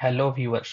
Hello viewers.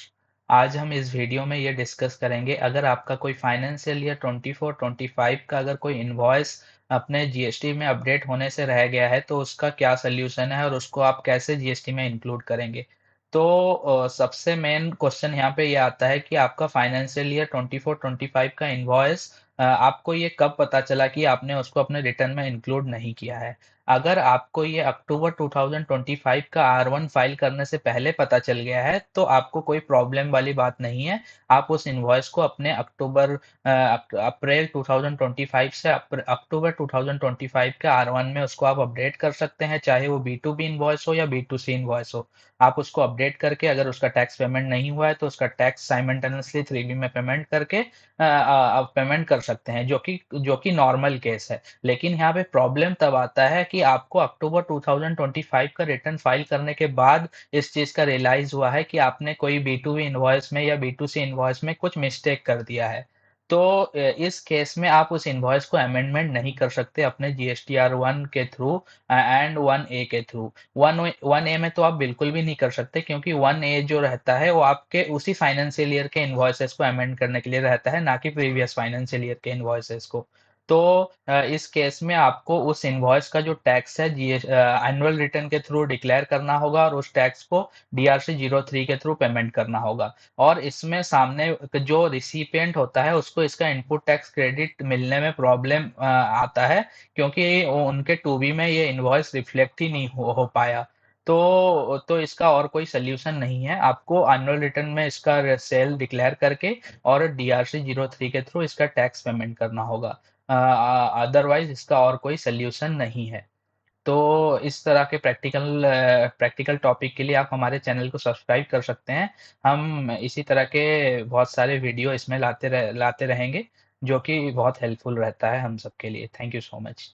आज हम इस वीडियो में ये डिस्कस करेंगे, अगर आपका कोई फाइनेंशियल ईयर 24-25 का अगर कोई इनवॉइस अपने जीएसटी में अपडेट होने से रह गया है तो उसका क्या सोल्यूशन है और उसको आप कैसे जीएसटी में इंक्लूड करेंगे। तो सबसे मेन क्वेश्चन यहाँ पे ये आता है कि आपका फाइनेंशियल ईयर 24-25 का इनवॉइस आपको ये कब पता चला कि आपने उसको अपने रिटर्न में इंक्लूड नहीं किया है। अगर आपको ये अक्टूबर 2025 का आर वन फाइल करने से पहले पता चल गया है तो आपको कोई प्रॉब्लम वाली बात नहीं है। आप उस इनवॉइस को अपने अप्रैल 2025 से अक्टूबर 2025 के आर वन में उसको आप अपडेट कर सकते हैं, चाहे वो बी टू बी इनवॉइस हो या बी टू सी इनवॉइस हो। आप उसको अपडेट करके अगर उसका टैक्स पेमेंट नहीं हुआ है तो उसका टैक्स साइमल्टेनियसली 3B में पेमेंट करके आप पेमेंट कर सकते हैं, जो कि नॉर्मल केस है। लेकिन यहाँ पे प्रॉब्लम तब आता है कि आपको अक्टूबर 2025 का रिटर्न फाइल करने के बाद इस चीज़ का रियलाइज़ हुआ है कि आपने कोई बी2बी इनवॉइस में या बी2सी इनवॉइस में कुछ मिस्टेक कर दिया है। तो इस केस में आप उस इनवॉइस को अमेंडमेंट नहीं कर सकते अपने जीएसटीआर वन के थ्रू एंड वन ए के थ्रू। वन ए में तो आप बिल्कुल भी नहीं कर सकते, क्योंकि वन ए जो रहता है वो आपके उसी फाइनेंशियल ईयर के इनवॉइसेस को अमेंड करने के लिए रहता है, ना कि प्रीवियस फाइनेंशियल ईयर के इनवॉइसेस को। तो इस केस में आपको उस इनवॉइस का जो टैक्स है एनुअल रिटर्न के थ्रू डिक्लेयर करना होगा और उस टैक्स को DRC 03 के थ्रू पेमेंट करना होगा। और इसमें सामने जो रिसिपिएंट होता है उसको इसका इनपुट टैक्स क्रेडिट मिलने में प्रॉब्लम आता है, क्योंकि उनके टू बी में ये इनवॉइस रिफ्लेक्ट ही नहीं हो पाया। तो इसका और कोई सोल्यूशन नहीं है, आपको एनुअल रिटर्न में इसका सेल डिक्लेयर करके और DRC 03 के थ्रू इसका टैक्स पेमेंट करना होगा। अदरवाइज इसका और कोई सोल्यूशन नहीं है। तो इस तरह के प्रैक्टिकल टॉपिक के लिए आप हमारे चैनल को सब्सक्राइब कर सकते हैं। हम इसी तरह के बहुत सारे वीडियो इसमें लाते रहेंगे, जो कि बहुत हेल्पफुल रहता है हम सबके लिए। Thank you so much.